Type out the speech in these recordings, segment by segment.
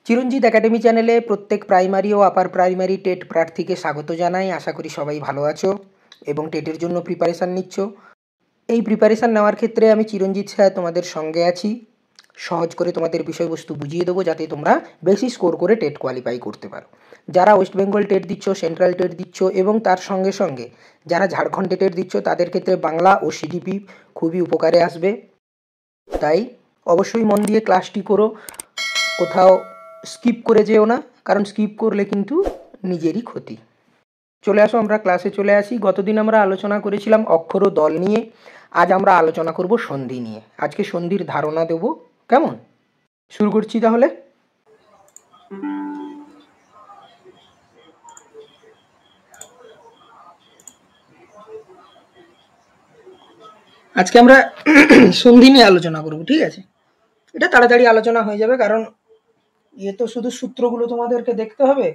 চিরঞ্জিত academy চ্যানেলে প্রত্যেক primary ও upper primary TET প্রার্থীকে স্বাগত জানাই। আশা করি সবাই ভালো আছো এবং টেটের জন্য প্রিপারেশান নিচ্ছ। এই প্রিপারেশান নেওয়ার ক্ষেত্রে আমি চিরঞ্জিত স্যার তোমাদের সঙ্গে আছি। সহজ করে তোমাদের বিষয়বস্তু বুঝিয়ে দেবো যাতে তোমরা বেশি স্কোর করে টেট কোয়ালিফাই করতে পারো। যারা ওয়েস্ট বেঙ্গল টেট দিচ্ছ, সেন্ট্রাল টেট দিচ্ছ এবং তার সঙ্গে সঙ্গে যারা ঝাড়খণ্ড টেট দিচ্ছ, তাদের ক্ষেত্রে বাংলা ও সিডিপি খুবই উপকারে আসবে। তাই অবশ্যই মন দিয়ে ক্লাসটি করো, কোথাও স্কিপ করে যেও না, কারণ স্কিপ করলে কিন্তু নিজেরই ক্ষতি। চলে আসো, আমরা ক্লাসে চলে আসি। গতদিন আমরা আলোচনা করেছিলাম অক্ষর ও দল নিয়ে। আজ আমরা আলোচনা করব সন্ধি নিয়ে। আজকে সন্ধির ধারণা দেব। কেমন? শুরু করছি তাহলে। আজকে আমরা সন্ধি নিয়ে আলোচনা করব, ঠিক আছে? এটা তাড়াতাড়ি আলোচনা হয়ে যাবে, কারণ তো শুধু সূত্রগুলো তোমাদেরকে দেখতে হবে।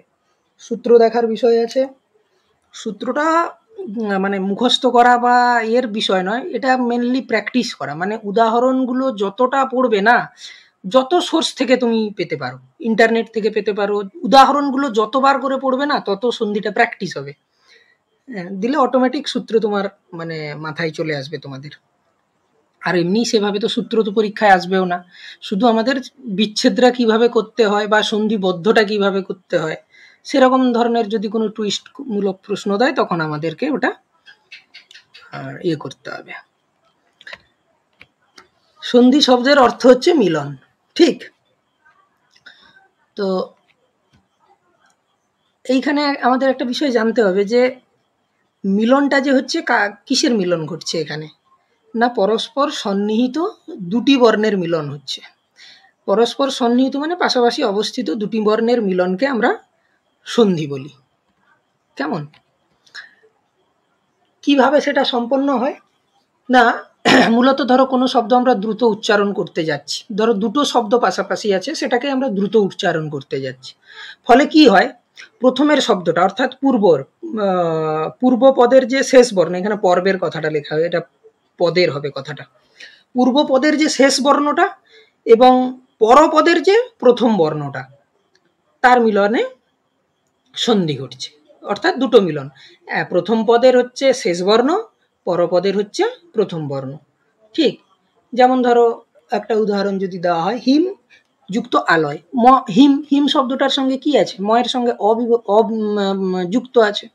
সূত্র দেখার বিষয় আছে। সূত্রটা মানে মুখস্থ করা বা এর বিষয় নয়, এটা মেনলি প্র্যাকটিস করা। মানে উদাহরণগুলো যতটা পড়বে না, যত সোর্স থেকে তুমি পেতে পারো, ইন্টারনেট থেকে পেতে পারো, উদাহরণগুলো যতবার করে পড়বে না, তত সন্ধিটা প্র্যাকটিস হবে। দিলে অটোমেটিক সূত্র তোমার মানে মাথায় চলে আসবে তোমাদের। আর এমনি সেভাবে তো সূত্র তো পরীক্ষায় আসবেও না। শুধু আমাদের বিচ্ছেদরা কিভাবে করতে হয় বা সন্ধিবদ্ধটা কিভাবে করতে হয়, সেরকম ধরনের যদি কোনো টুইস্টমূলক প্রশ্ন দেয়, তখন আমাদেরকে ওটা করতে হবে। সন্ধি শব্দের অর্থ হচ্ছে মিলন, ঠিক? তো এইখানে আমাদের একটা বিষয় জানতে হবে যে মিলনটা যে হচ্ছে কিসের মিলন ঘটছে এখানে? না, পরস্পর সন্নিহিত দুটি বর্ণের মিলন হচ্ছে। পরস্পর সন্নিহিত মানে পাশাপাশি অবস্থিত দুটি বর্ণের মিলনকে আমরা সন্ধি বলি। কেমন? কিভাবে সেটা সম্পন্ন হয়? না, মূলত ধরো কোনো শব্দ আমরা দ্রুত উচ্চারণ করতে যাচ্ছি, ধরো দুটো শব্দ পাশাপাশি আছে, সেটাকে আমরা দ্রুত উচ্চারণ করতে যাচ্ছি। ফলে কি হয়, প্রথমের শব্দটা অর্থাৎ পূর্ব পদের যে শেষ বর্ণ, এখানে পর্বের কথাটা লেখা হয়, এটা পদের হবে কথাটা। পূর্ব পদের যে শেষ বর্ণটা এবং পরপদের যে প্রথম বর্ণটা, তার মিলনে সন্ধি ঘটছে, অর্থাৎ দুটো মিলন। প্রথম পদের হচ্ছে শেষ বর্ণ, পরপদের হচ্ছে প্রথম বর্ণ, ঠিক? যেমন ধরো একটা উদাহরণ যদি দেওয়া হয়, হিম যুক্ত আলয়। হিম, হিম শব্দটার সঙ্গে কি আছে? ময়ের সঙ্গে যুক্ত আছে,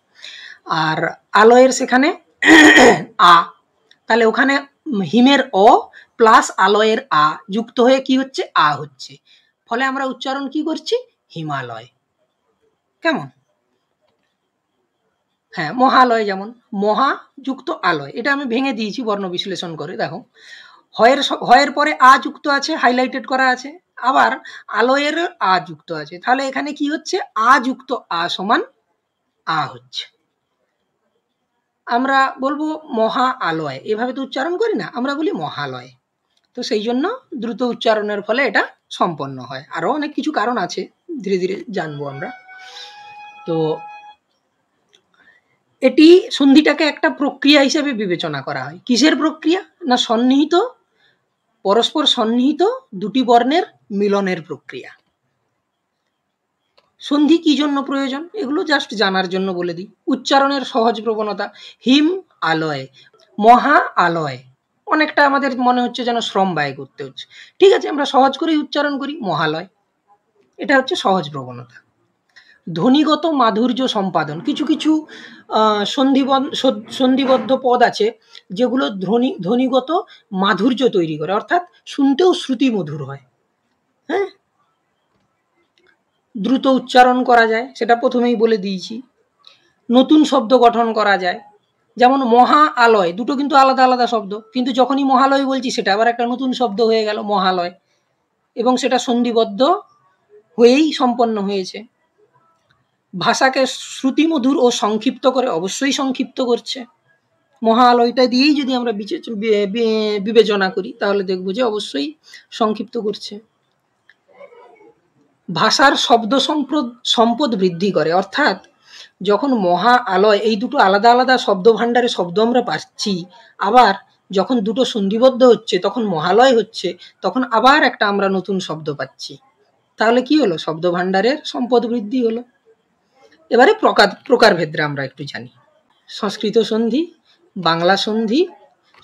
আর আলয়ের সেখানে আ। তাহলে ওখানে হিমের অ প্লাস আলয়ের আ যুক্ত হয়ে কি হচ্ছে? আ হচ্ছে। ফলে আমরা উচ্চারণ কি করছি? হিমালয়। কেমন? হ্যাঁ, মহালয়। যেমন মহা যুক্ত আলয়, এটা আমি ভেঙে দিয়েছি বর্ণ বিশ্লেষণ করে। দেখো, হয়ের পরে আ যুক্ত আছে, হাইলাইটেড করা আছে, আবার আলয়ের আ যুক্ত আছে। তাহলে এখানে কি হচ্ছে? আ যুক্ত আ সমান আ হচ্ছে। আমরা বলবো মহা আলয়, এভাবে তো উচ্চারণ করি না, আমরা বলি মহালয়। তো সেই জন্য দ্রুত উচ্চারণের ফলে এটা সম্পন্ন হয়। আরও অনেক কিছু কারণ আছে, ধীরে ধীরে জানবো আমরা। তো এটি সন্ধিটাকে একটা প্রক্রিয়া হিসেবে বিবেচনা করা হয়। কিসের প্রক্রিয়া? না, পরস্পর সন্নিহিত দুটি বর্ণের মিলনের প্রক্রিয়া। সন্ধি কি জন্য প্রয়োজন, এগুলো জাস্ট জানার জন্য বলে দিই। উচ্চারণের সহজ প্রবণতা। হিম আলয়, মহা আলয়, অনেকটা আমাদের মনে হচ্ছে যেন শ্রম ব্যয় করতে হচ্ছে। ঠিক আছে, আমরা সহজ করেই উচ্চারণ করি মহালয়। এটা হচ্ছে সহজ প্রবণতা। ধ্বনিগত মাধুর্য সম্পাদন। কিছু কিছু সন্ধিবদ্ধ পদ আছে যেগুলো ধ্বনিগত মাধুর্য তৈরি করে, অর্থাৎ শুনতেও শ্রুতি মধুর হয়। হ্যাঁ, দ্রুত উচ্চারণ করা যায়, সেটা প্রথমেই বলে দিয়েছি। নতুন শব্দ গঠন করা যায়, যেমন মহা আলয়, দুটো কিন্তু আলাদা আলাদা শব্দ, কিন্তু যখনই মহালয় বলছি সেটা আবার একটা নতুন শব্দ হয়ে গেল মহালয়, এবং সেটা সন্ধিবদ্ধ হয়েই সম্পন্ন হয়েছে। ভাষাকে শ্রুতিমধুর ও সংক্ষিপ্ত করে, অবশ্যই সংক্ষিপ্ত করছে। মহালয়টা দিয়েই যদি আমরা বিবেচনা করি, তাহলে দেখব যে অবশ্যই সংক্ষিপ্ত করছে। ভাষার শব্দ সম্পদ বৃদ্ধি করে, অর্থাৎ যখন মহা আলয়, এই দুটো আলাদা আলাদা শব্দ ভাণ্ডারে শব্দ আমরা পাচ্ছি, আবার যখন দুটো সন্ধিবদ্ধ হচ্ছে তখন মহালয় হচ্ছে, তখন আবার একটা আমরা নতুন শব্দ পাচ্ছি। তাহলে কি হলো? শব্দ ভাণ্ডারের সম্পদ বৃদ্ধি হলো। এবারে প্রকারভেদে আমরা একটু জানি। সংস্কৃত সন্ধি, বাংলা সন্ধি।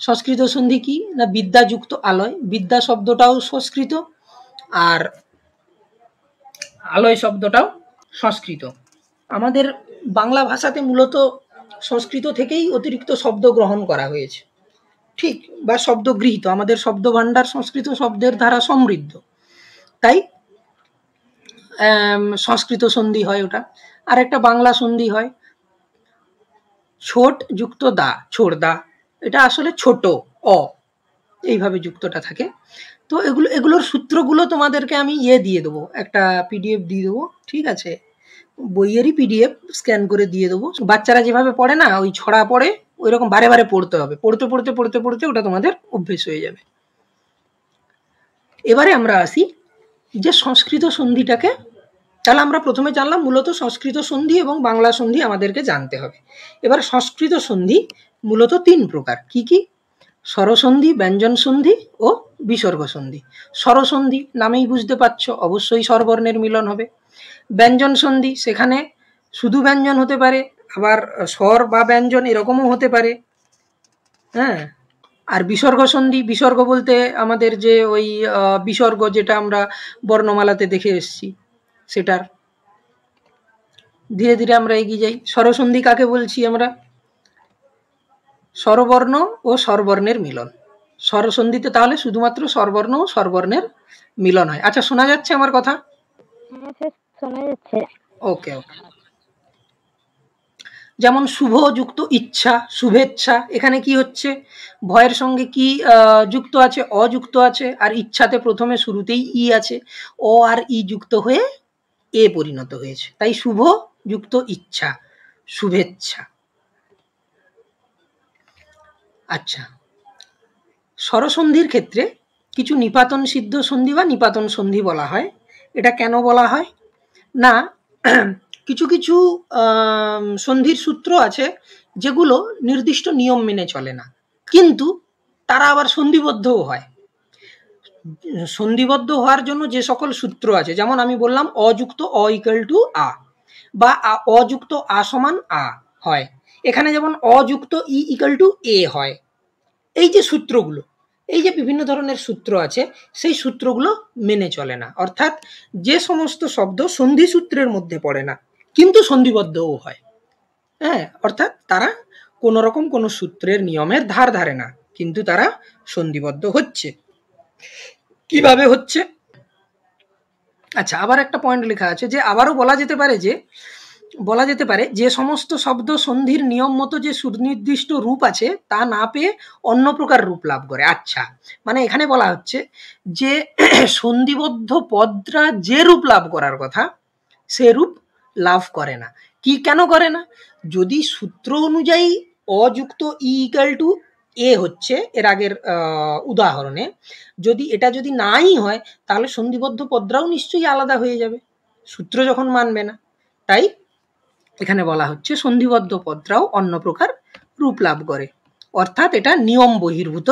সংস্কৃত সন্ধি কি না? বিদ্যাযুক্ত আলয়। বিদ্যা শব্দটাও সংস্কৃত, আর আলয় শব্দটাও সংস্কৃত। আমাদের বাংলা ভাষাতে মূলত সংস্কৃত থেকেই অতিরিক্ত শব্দ গ্রহণ করা হয়েছে, ঠিক, বা শব্দ গৃহীত। আমাদের শব্দ ভাণ্ডার সংস্কৃত শব্দের দ্বারা সমৃদ্ধ, তাই সংস্কৃত সন্ধি হয় ওটা। আর একটা বাংলা সন্ধি হয়, ছোট যুক্ত দা, ছোড়দা। এটা আসলে ছোট অ, এইভাবে যুক্তটা থাকে। তো এগুলোর সূত্রগুলো তোমাদেরকে আমি দিয়ে দেবো, একটা পিডিএফ দিয়ে দেবো, ঠিক আছে? বইয়েরই পিডিএফ স্ক্যান করে দিয়ে দেবো। বাচ্চারা যেভাবে পড়ে না, ওই ছড়া পড়ে, ওই রকম বারে বারে পড়তে হবে। পড়তে পড়তে পড়তে পড়তে ওটা তোমাদের অভ্যেস হয়ে যাবে। এবারে আমরা আসি যে সংস্কৃত সন্ধিটাকে। তাহলে আমরা প্রথমে জানলাম মূলত সংস্কৃত সন্ধি এবং বাংলা সন্ধি আমাদেরকে জানতে হবে। এবার সংস্কৃত সন্ধি মূলত 3 প্রকার। কি কি? স্বরসন্ধি, ব্যঞ্জন সন্ধি ও বিসর্গ সন্ধি। স্বরসন্ধি নামেই বুঝতে পারছো, অবশ্যই স্বরবর্ণের মিলন হবে। ব্যঞ্জন সন্ধি, সেখানে শুধু ব্যঞ্জন হতে পারে, আবার স্বর বা ব্যঞ্জন এরকমও হতে পারে। হ্যাঁ। আর বিসর্গ সন্ধি, বিসর্গ বলতে আমাদের যে ওই বিসর্গ যেটা আমরা বর্ণমালাতে দেখে এসেছি সেটার। ধীরে ধীরে আমরা এগিয়ে যাই। স্বরসন্ধি কাকে বলছি আমরা? স্বরবর্ণ ও স্বরবর্ণের মিলন। স্বরসন্ধিতে তাহলে শুধুমাত্র স্বরবর্ণ ও স্বরবর্ণের মিলন হয়। আচ্ছা, শোনা যাচ্ছে আমার কথা? শোনা যাচ্ছে। ওকে ওকে। যেমন শুভ যুক্ত ইচ্ছা, শুভেচ্ছা। এখানে কি হচ্ছে? ভয়ের সঙ্গে কি যুক্ত আছে? অযুক্ত আছে। আর ইচ্ছাতে প্রথমে শুরুতেই ই আছে, ও আর ই যুক্ত হয়ে এ পরিণত হয়েছে, তাই শুভ যুক্ত ইচ্ছা, শুভেচ্ছা। আচ্ছা, স্বরসন্ধির ক্ষেত্রে কিছু নিপাতন সিদ্ধ সন্ধি বা নিপাতন সন্ধি বলা হয়। এটা কেন বলা হয় না, কিছু কিছু সন্ধির সূত্র আছে যেগুলো নির্দিষ্ট নিয়ম মেনে চলে না, কিন্তু তারা আবার সন্ধিবদ্ধও হয়। সন্ধিবদ্ধ হওয়ার জন্য যে সকল সূত্র আছে, যেমন আমি বললাম অযুক্ত অ ইকুয়াল টু আ, বা অযুক্ত আ সমান আ হয়। এখানে যেমন অযুক্ত ই ইকুয়াল টু এ হয়। এই যে সূত্রগুলো, এই যে বিভিন্ন ধরনের সূত্র আছে, সেই সূত্রগুলো মেনে চলে না। অর্থাৎ যে সমস্ত শব্দ সন্ধি সূত্রের মধ্যে পড়ে না কিন্তু সন্ধিবদ্ধও হয়, হ্যাঁ, অর্থাৎ তারা কোনো রকম কোনো সূত্রের নিয়মের ধার ধারে না, কিন্তু তারা সন্ধিবদ্ধ হচ্ছে। কিভাবে হচ্ছে? আচ্ছা, আবার একটা পয়েন্ট লেখা আছে যে আবারও বলা যেতে পারে যে সমস্ত শব্দ সন্ধির নিয়ম মতো যে সুনির্দিষ্ট রূপ আছে তা না পেয়ে অন্য প্রকার রূপ লাভ করে। আচ্ছা, মানে এখানে বলা হচ্ছে যে সন্ধিবদ্ধ পদরা যে রূপ লাভ করার কথা সে রূপ লাভ করে না। কি কেন করে না? যদি সূত্র অনুযায়ী অযুক্ত ই ইকুয়াল টু এ হচ্ছে এর আগের উদাহরণে, যদি এটা যদি নাই হয় তাহলে সন্ধিবদ্ধ পদরাও নিশ্চয়ই আলাদা হয়ে যাবে, সূত্র যখন মানবে না। তাই এখানে বলা হচ্ছে সন্ধিবদ্ধ পদরাও অন্য প্রকার রূপ লাভ করে, অর্থাৎ এটা নিয়ম বহির্ভূত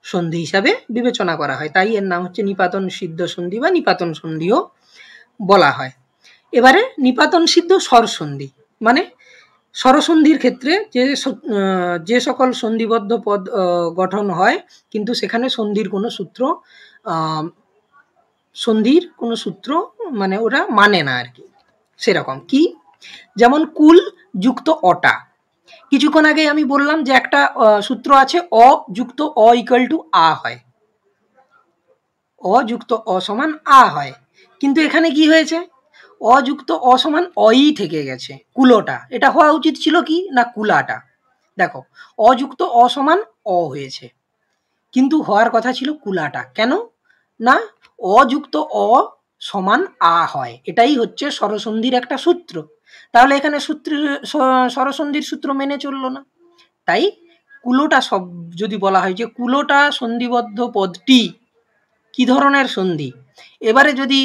সন্ধি হিসাবে বিবেচনা করা হয়। তাই এর নাম হচ্ছে নিপাতন সিদ্ধ সন্ধি বা নিপাতন সন্ধিও বলা হয়। এবারে নিপাতন সিদ্ধ স্বরসন্ধি, মানে স্বরসন্ধির ক্ষেত্রে যে সকল সন্ধিবদ্ধ পদ গঠন হয় কিন্তু সেখানে সন্ধির কোনো সূত্র মানে ওরা মানে না আর কি, সেরকম। কি? যেমন কুল যুক্ত অটা। কিছুক্ষণ আগে আমি বললাম যে একটা সূত্র আছে অ যুক্ত অ ইকুয়াল টু আ হয়, অ যুক্ত অ সমান আ হয়, কিন্তু এখানে কি হয়েছে? অযুক্ত অ সমান অই থেকে গেছে, কুলোটা। এটা হওয়া উচিত ছিল কি না কুলাটা। দেখো, অযুক্ত অ সমান অ হয়েছে, কিন্তু হওয়ার কথা ছিল কুলাটা। কেন না? অযুক্ত অ সমান আ হয়, এটাই হচ্ছে স্বরসন্ধির একটা সূত্র। তাহলে এখানে স্বরসন্ধির সূত্র মেনে চললো না। তাই কুলোটা সব যদি বলা হয় যে কুলোটা সন্ধিবদ্ধ পদটি কি ধরনের সন্ধি, এবারে যদি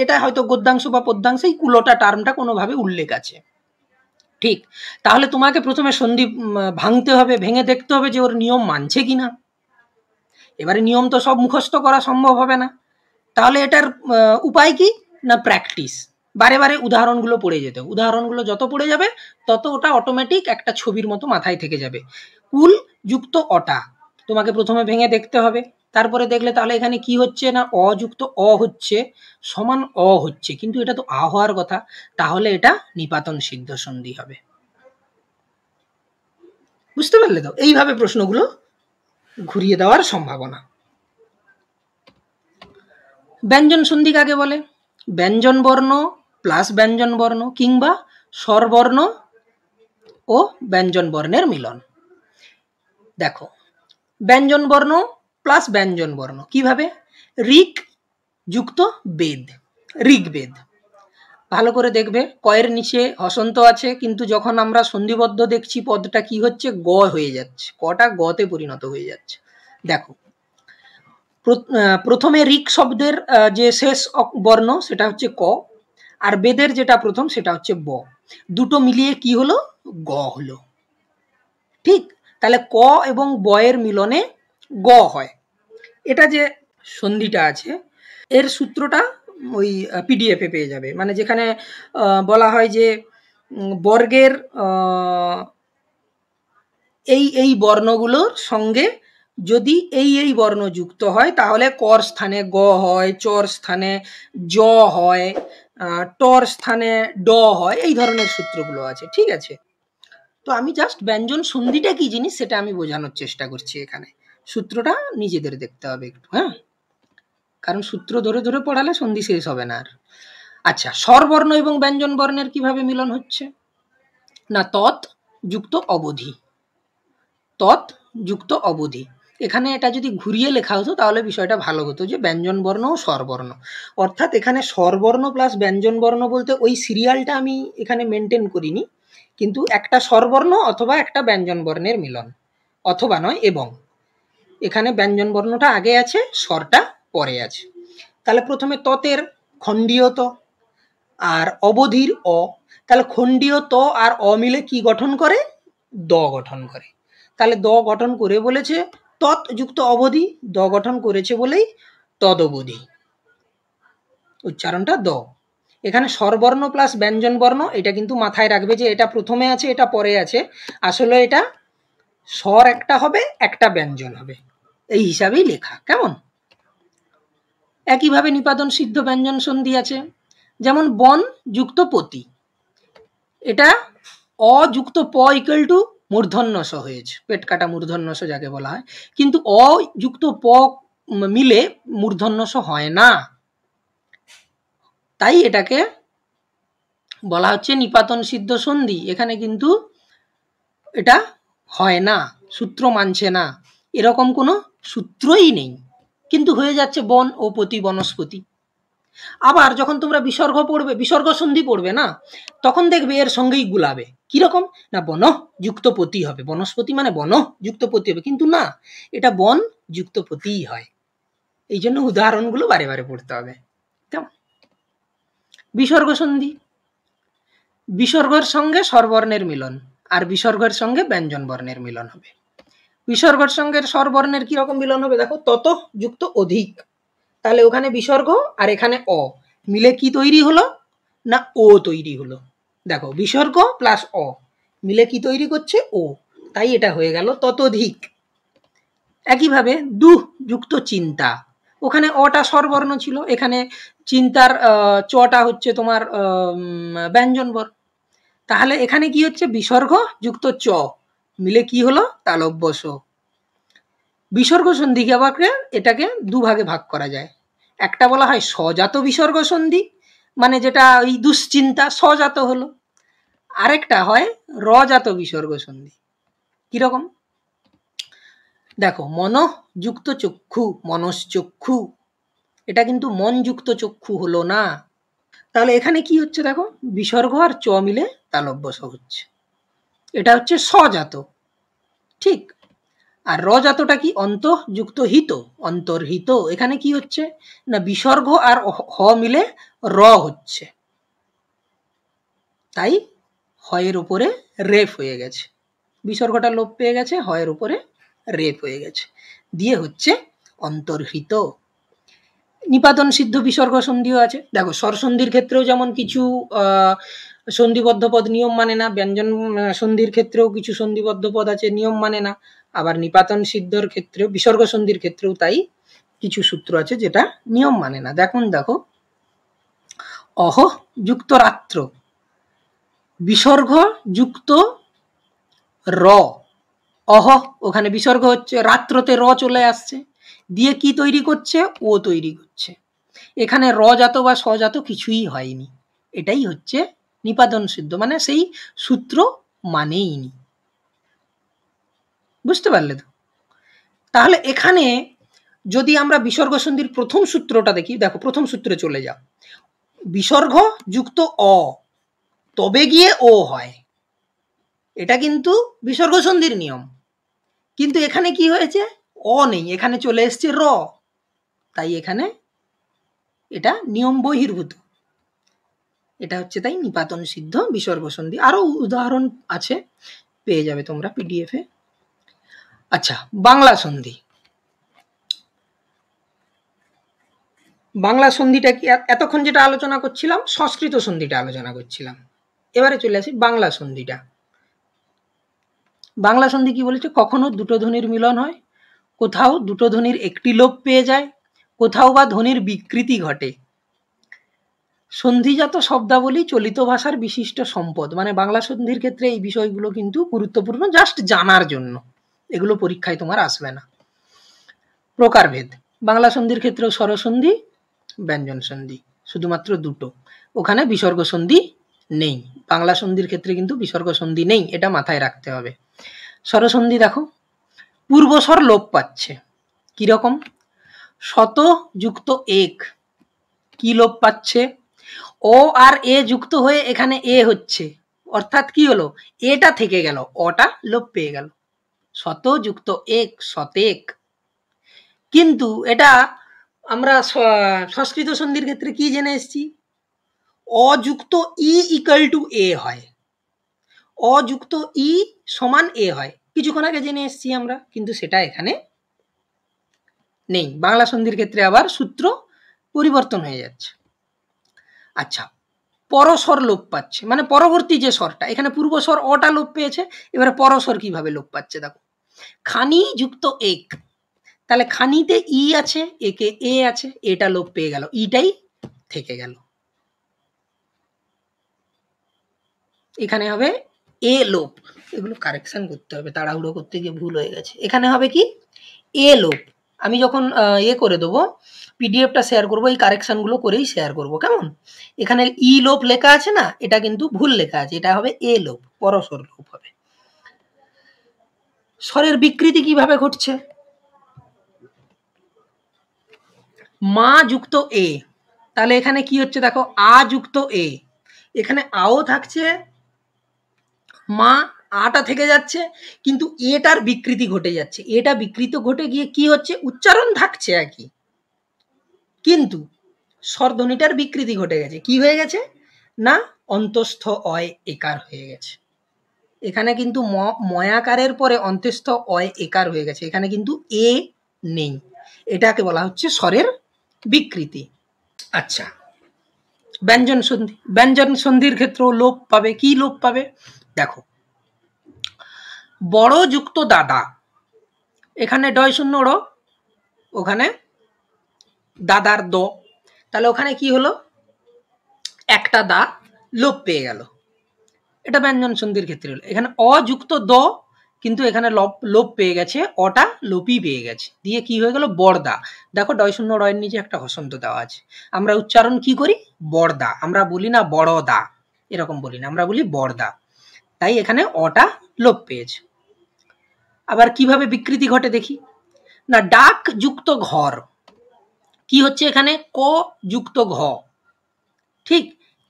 এটা হয়তো গদ্যাংশ বা পদ্যাংশেই কুলোটা টার্মটা কোনোভাবে উল্লেখ আছে, ঠিক, তাহলে তোমাকে প্রথমে সন্ধি ভাঙতে হবে, ভেঙে দেখতে হবে যে ওর নিয়ম মানছে কিনা। এবারে নিয়ম তো সব মুখস্থ করা সম্ভব হবে না, তাহলে এটার উপায় কি? না প্র্যাকটিস, বারে বারে উদাহরণগুলো পড়ে যেতে, উদাহরণগুলো যত পড়ে যাবে তত ওটা অটোমেটিক একটা ছবির মতো মাথায় থেকে যাবে। কুল যুক্ত অটা তোমাকে প্রথমে ভেঙে দেখতে হবে, তারপরে দেখলে তাহলে এখানে কি হচ্ছে না অযুক্ত অ হচ্ছে সমান অ হচ্ছে, কিন্তু এটা তো আ হওয়ার কথা, তাহলে এটা নিপাতন সিদ্ধ সন্ধি হবে। বুঝতে পারলে তো? এইভাবে প্রশ্নগুলো ঘুরিয়ে দেওয়ার সম্ভাবনা। ব্যঞ্জন সন্ধি কাকে বলে? ব্যঞ্জন বর্ণ প্লাস ব্যঞ্জন বর্ণ কিংবা স্বরবর্ণ ও ব্যঞ্জন বর্ণের মিলন। দেখো ব্যঞ্জন বর্ণ প্লাস ব্যঞ্জন বর্ণ কিভাবে? ঋক যুক্ত বেদ, ঋগ্বেদ। ভালো করে দেখবে কয়ের নিচে হসন্ত আছে, কিন্তু যখন আমরা সন্ধিবদ্ধ দেখছি পদটা কি হচ্ছে, গ হয়ে যাচ্ছে, কটা গতে পরিণত হয়ে যাচ্ছে। দেখো প্রথমে ঋক শব্দের যে শেষ বর্ণ সেটা হচ্ছে ক, আর বেদের যেটা প্রথম সেটা হচ্ছে ব, দুটো মিলিয়ে কি হলো? গ হলো। ঠিক, তাহলে ক এবং ব এর মিলনে গ হয়। এটা যে সন্ধিটা আছে এর সূত্রটা ওই পিডিএফ এ পেয়ে যাবে, মানে যেখানে বলা হয় যে বর্গের এই বর্ণগুলোর সঙ্গে যদি এই বর্ণ যুক্ত হয় তাহলে কর স্থানে গ হয়, চর স্থানে জ হয়, টর স্থানে ড হয়, এই ধরনের সূত্রগুলো আছে। ঠিক আছে, তো আমি জাস্ট ব্যঞ্জন সন্ধিটা কি জিনিস সেটা আমি বোঝানোর চেষ্টা করছি এখানে, সূত্রটা নিজেদের দেখতে হবে একটু, হ্যাঁ, কারণ সূত্র ধরে ধরে পড়ালে সন্ধি শেষ হবে না আর। আচ্ছা, স্বরবর্ণ এবং ব্যঞ্জন বর্ণের কিভাবে মিলন হচ্ছে না তৎ যুক্ত অবধি, তৎ যুক্ত অবধি। এখানে এটা যদি ঘুরিয়ে লেখা হতো তাহলে বিষয়টা ভালো হতো, যে ব্যঞ্জন বর্ণ ও স্বরবর্ণ, অর্থাৎ এখানে স্বরবর্ণ প্লাস ব্যঞ্জন বর্ণ বলতে ওই সিরিয়ালটা আমি এখানে মেনটেন করিনি, কিন্তু একটা স্বরবর্ণ অথবা একটা ব্যঞ্জন বর্ণের মিলন, অথবা নয় এবং, এখানে ব্যঞ্জন বর্ণটা আগে আছে স্বরটা পরে আছে। তাহলে প্রথমে ততের খণ্ডীয় ত আর অবধির অ, তাহলে খণ্ডীয় ত আর অ মিলে কি গঠন করে? দ গঠন করে। তাহলে দ গঠন করে বলেছে তৎ যুক্ত অবধি, দ গঠন করেছে বলেই তদবধি, উচ্চারণটা দ। এখানে স্বরবর্ণ প্লাস ব্যঞ্জন বর্ণ এটা কিন্তু মাথায় রাখবে যে এটা প্রথমে আছে এটা পরে আছে, আসলে এটা স্বর একটা হবে একটা ব্যঞ্জন হবে, এই হিসাবেই লেখা। কেমন? একইভাবে নিপাতন সিদ্ধ ব্যঞ্জন সন্ধি আছে, যেমন বন যুক্ত পতি, এটা অযুক্ত প ইকুয়াল টু মূর্ধন্য স হয়েছে, পেট কাটা মূর্ধন্য স যাকে বলা হয়, কিন্তু অযুক্ত প মিলে মূর্ধন্য স হয় না, তাই এটাকে বলা হচ্ছে নিপাতন সিদ্ধ সন্ধি। এখানে কিন্তু এটা হয় না, সূত্র মানছে না, এরকম কোনো সূত্রই নেই, কিন্তু হয়ে যাচ্ছে বন ও পতি, বনস্পতি। আবার যখন তোমরা বিসর্গ পড়বে, বিসর্গ সন্ধি পড়বে না, তখন দেখবে এর সঙ্গেই গুলাবে, কিরকম না বন যুক্ত পতি হবে, বনস্পতি মানে বন যুক্ত পতি হবে, কিন্তু না, এটা বন যুক্ত পতিই হয়। এই জন্য উদাহরণগুলো বারে বারে পড়তে হবে। কেমন? বিসর্গ সন্ধি, বিসর্গের সঙ্গে স্বরবর্ণের মিলন আর বিসর্গের সঙ্গে ব্যঞ্জন বর্ণের মিলন হবে। বিসর্গের সঙ্গে স্বরবর্ণের কি রকম মিলন হবে? দেখো তত যুক্ত অধিক, তাহলে ওখানে বিসর্গ আর এখানে অ মিলে কি তৈরি হলো না ও তৈরি হলো। দেখো বিসর্গ প্লাস অ মিলে কি তৈরি করছে? ও, তাই এটা হয়ে গেল ততোধিক। একইভাবে দুহ যুক্ত চিন্তা, ওখানে অটা স্বরবর্ণ ছিল, এখানে চিন্তার চটা হচ্ছে তোমার ব্যঞ্জন বর্ণ, তাহলে এখানে কি হচ্ছে? বিসর্গ যুক্ত চ মিলে কি হলো? তালব্য স। বিসর্গ সন্ধিকে আবার এটাকে দুভাগে ভাগ করা যায়, একটা বলা হয় স্বজাত বিসর্গ সন্ধি, মানে যেটা ওই দুশ্চিন্তা স্বজাত হলো, আরেকটা হয় রজাত বিসর্গ সন্ধি। কিরকম? দেখো মন যুক্ত চক্ষু, মনশ্চক্ষু, এটা কিন্তু মন যুক্ত চক্ষু হলো না, তাহলে এখানে কি হচ্ছে? দেখো বিসর্গ আর চ মিলে তালব্য স হচ্ছে, এটা হচ্ছে স্বজাত। ঠিক, আর রজাতটা কি? অন্তযুক্ত হিত, অন্তর্হিত, এখানে কি হচ্ছে না বিসর্গ আর হ মিলে র হচ্ছে, তাই হয়ের উপরে রেফ হয়ে গেছে, বিসর্গটা লোপ পেয়ে গেছে, হয়ের উপরে রেফ হয়ে গেছে, দিয়ে হচ্ছে অন্তর্হিত। নিপাতন সিদ্ধ বিসর্গ সন্ধিও আছে। দেখো স্বরসন্ধির ক্ষেত্রেও যেমন কিছু সন্ধিবদ্ধ পদ নিয়ম মানে না, ব্যঞ্জন সন্ধির ক্ষেত্রেও কিছু সন্ধিবদ্ধ পদ আছে নিয়ম মানে না, আবার নিপাতন সিদ্ধর ক্ষেত্রেও বিসর্গ সন্ধির ক্ষেত্রেও তাই কিছু সূত্র আছে যেটা নিয়ম মানে না। দেখো অহ যুক্ত রাত্র, বিসর্গ যুক্ত র, অহ ওখানে বিসর্গ হচ্ছে, রাত্রতে র চলে আসছে, দিয়ে কি তৈরি করছে, ও তৈরি করছে। এখানে র জাত বা স্বজাত কিছুই হয়নি, এটাই হচ্ছে নিপাতন সিদ্ধ, মানে সেই সূত্র মানেই নি। বুঝতে পারলে তো? তাহলে এখানে যদি আমরা বিসর্গ সন্ধির প্রথম সূত্রটা দেখি, দেখো প্রথম সূত্রে চলে যাও, বিসর্গ যুক্ত অ তবে গিয়ে ও হয়, এটা কিন্তু বিসর্গ সন্ধির নিয়ম। কিন্তু এখানে কি হয়েছে, অ নেই, এখানে চলে এসছে র, তাই এখানে এটা নিয়ম বহির্ভূত। এটা হচ্ছে তাই নিপাতন সিদ্ধ বিসর্গ সন্ধি। আরো উদাহরণ আছে, পেয়ে যাবে তোমরা পিডিএফ এ। আচ্ছা, বাংলা সন্ধি। বাংলা সন্ধিটা কি, এতক্ষণ যেটা আলোচনা করছিলাম সংস্কৃত সন্ধিটা আলোচনা করছিলাম, এবারে চলে আসি বাংলা সন্ধিটা। বাংলা সন্ধি কি বলেছে, কখনো দুটো ধ্বনির মিলন হয়, কোথাও দুটো ধ্বনির একটি লোপ পেয়ে যায়, কোথাও বা ধ্বনির বিকৃতি ঘটে। সন্ধিজাত শব্দাবলী চলিত ভাষার বিশিষ্ট সম্পদ, মানে বাংলা সন্ধির ক্ষেত্রে এই বিষয়গুলো কিন্তু গুরুত্বপূর্ণ, জাস্ট জানার জন্য, এগুলো পরীক্ষায় তোমার আসবে না। প্রকারভেদ, বাংলা সন্ধির ক্ষেত্রেও স্বরসন্ধি, ব্যঞ্জন সন্ধি, শুধুমাত্র দুটো, ওখানে বিসর্গ সন্ধি নেই। বাংলা সন্ধির ক্ষেত্রে কিন্তু বিসর্গ সন্ধি নেই, এটা মাথায় রাখতে হবে। স্বরসন্ধি দেখো, পূর্বস্বর লোপ পাচ্ছে, কিরকম, শত যুক্ত এক, কি লোপ পাচ্ছে, ও আর এ যুক্ত হয়ে এখানে এ হচ্ছে, অর্থাৎ কি হলো, এটা থেকে গেল, অটা লোপ পেয়ে গেল, শত যুক্ত এক, শতেক। কিন্তু এটা আমরা সংস্কৃত সন্ধির ক্ষেত্রে কি জেনে এসেছি, অযুক্ত ই ইকুয়াল টু এ হয়, অযুক্ত ই সমান এ হয়, কিছুক্ষণ আগে জেনে এসেছি আমরা, কিন্তু সেটা এখানে নেই। বাংলা সন্ধির ক্ষেত্রে আবার সূত্র পরিবর্তন হয়ে যাচ্ছে। আচ্ছা, পরস্বর লোপ পাচ্ছে, মানে পরবর্তী যে স্বরটা, এখানে পূর্বস্বর অটা লোপ পেয়েছে, এবারে পরস্বর কিভাবে লোপ পাচ্ছে দেখো, খানি যুক্ত এক, তাহলে খানিতে ই আছে, একে এ আছে, এটা লোপ পেয়ে গেল, ইটাই থেকে গেল, এখানে হবে এ লোপ। এগুলো কারেকশন করতে হবে, তাড়াহুড়ো করতে গিয়ে ভুল হয়ে গেছে, এখানে হবে কি এ লোপ। আমি যখন করে দেবো, পিডিএফটা শেয়ার করবো, এই কারেকশনগুলো করেই শেয়ার করবো, কেমন? এখানে ই লোপ লেখা আছে না, এটা কিন্তু ভুল লেখা আছে, এটা হবে এ লোপ, পরস্বর লোপ হবে। স্বরের বিকৃতি কিভাবে ঘটছে, মা যুক্ত এ, তাহলে এখানে কি হচ্ছে দেখো, আ যুক্ত এ, এখানে আও থাকছে, মা আটা থেকে যাচ্ছে, কিন্তু এটার বিকৃতি ঘটে যাচ্ছে, এটা বিকৃত ঘটে গিয়ে কি হচ্ছে, উচ্চারণ থাকছে একই, কিন্তু স্বরধ্বনিটার বিকৃতি ঘটে গেছে, কি হয়ে গেছে না, অন্তস্থ অয় একার হয়ে গেছে, এখানে কিন্তু ময়াকারের পরে অন্তস্থ অয় একার হয়ে গেছে, এখানে কিন্তু এ নেই, এটাকে বলা হচ্ছে স্বরের বিকৃতি। আচ্ছা, ব্যঞ্জন সন্ধি, ব্যঞ্জন সন্ধির ক্ষেত্রেও লোপ পাবে, কি লোপ পাবে দেখো, বড় যুক্ত দাদা, এখানে ডয় শূন্য র, ওখানে দাদার দ, তাহলে ওখানে কি হলো, একটা দা লোপ পেয়ে গেল, এটা ব্যঞ্জন সন্ধির ক্ষেত্রে হলো। এখানে অযুক্ত দ, কিন্তু এখানে লোপ পেয়ে গেছে, অটা লোপই পেয়ে গেছে, দিয়ে কি হয়ে গেল, বড়দা। দেখো ডয় শূন্য রয়ের নিচে একটা হসন্ত দেওয়া আছে, আমরা উচ্চারণ কি করি, বড়দা, আমরা বলি না বড়দা, এরকম বলি না, আমরা বলি বড়দা, তাই এখানে অটা লোপ পেয়েছে। আবার কিভাবে বিকৃতি ঘটে দেখি না, ডাক যুক্ত ঘর, কি হচ্ছে এখানে, ক যুক্ত ঘ, ঠিক,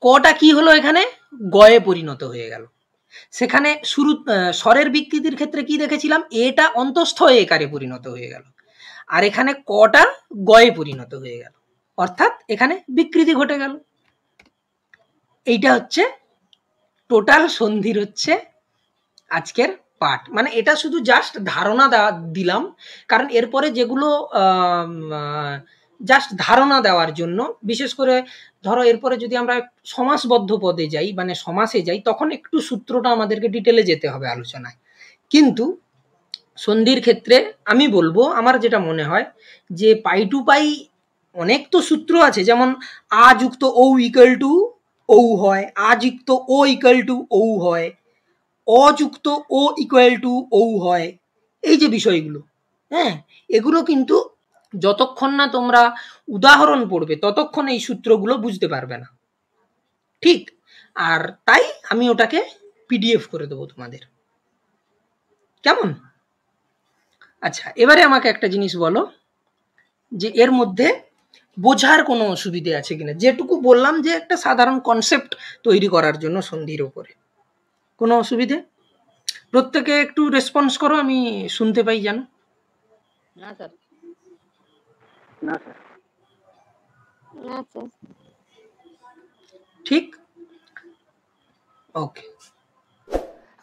কটা কি হলো এখানে, গয়ে পরিণত হয়ে গেল, সেখানে শুরু স্বরের বিকৃতির ক্ষেত্রে কি দেখেছিলাম, এটা অন্তস্থ একারে পরিণত হয়ে গেল, আর এখানে কটা গয়ে পরিণত হয়ে গেল, অর্থাৎ এখানে বিকৃতি ঘটে গেল। এইটা হচ্ছে টোটাল সন্ধির হচ্ছে আজকের পাঠ, মানে এটা শুধু জাস্ট ধারণা দিলাম, কারণ এরপরে যেগুলো জাস্ট ধারণা দেওয়ার জন্য, বিশেষ করে ধরো এরপরে যদি আমরা সমাসবদ্ধ পদে যাই মানে সমাসে যাই তখন একটু সূত্রটা আমাদেরকে ডিটেলে যেতে হবে আলোচনায়। কিন্তু সন্ধির ক্ষেত্রে আমি বলবো আমার যেটা মনে হয় যে পাই টু পাই অনেক তো সূত্র আছে, যেমন আ যুক্ত ও ইকুয়াল টু ও হয়, আ যুক্ত ও ইকুয়াল টু ও হয়, অযুক্ত ও ইকুয়াল টু ও হয়, এই যে বিষয়গুলো, হ্যাঁ, এগুলো কিন্তু যতক্ষণ না তোমরা উদাহরণ পড়বে ততক্ষণ এই সূত্রগুলো বুঝতে পারবে না, ঠিক? আর তাই আমি ওটাকে পিডিএফ করে দেবো তোমাদের, কেমন? আচ্ছা, এবারে আমাকে একটা জিনিস বলো যে এর মধ্যে বোঝার কোনো অসুবিধে আছে কিনা, যেটুকু বললাম যে একটা সাধারণ কনসেপ্ট তৈরি করার জন্য সন্ধির ওপরে, কোনো অসুবিধে? প্রত্যেকে একটু রেসপন্স করো, আমি শুনতে পাই জানো। না স্যার। না স্যার। না স্যার। ঠিক, ওকে।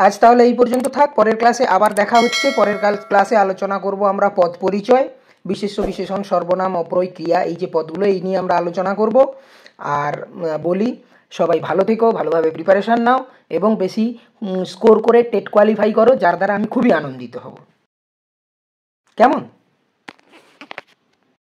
আজ তাহলে এই পর্যন্ত থাক, পরের ক্লাসে আবার দেখা হচ্ছে। পরের ক্লাসে আলোচনা করব আমরা পদ পরিচয়, বিশেষ্য বিশেষণ সর্বনাম অপ্রয় ক্রিয়া, এই যে পদগুলো এই নিয়ে আমরা আলোচনা করব। আর বলি সবাই ভালো থেকো, ভালোভাবে প্রিপারেশান নাও এবং বেশি স্কোর করে টেট কোয়ালিফাই করো, যার দ্বারা আমি খুবই আনন্দিত হব, কেমন?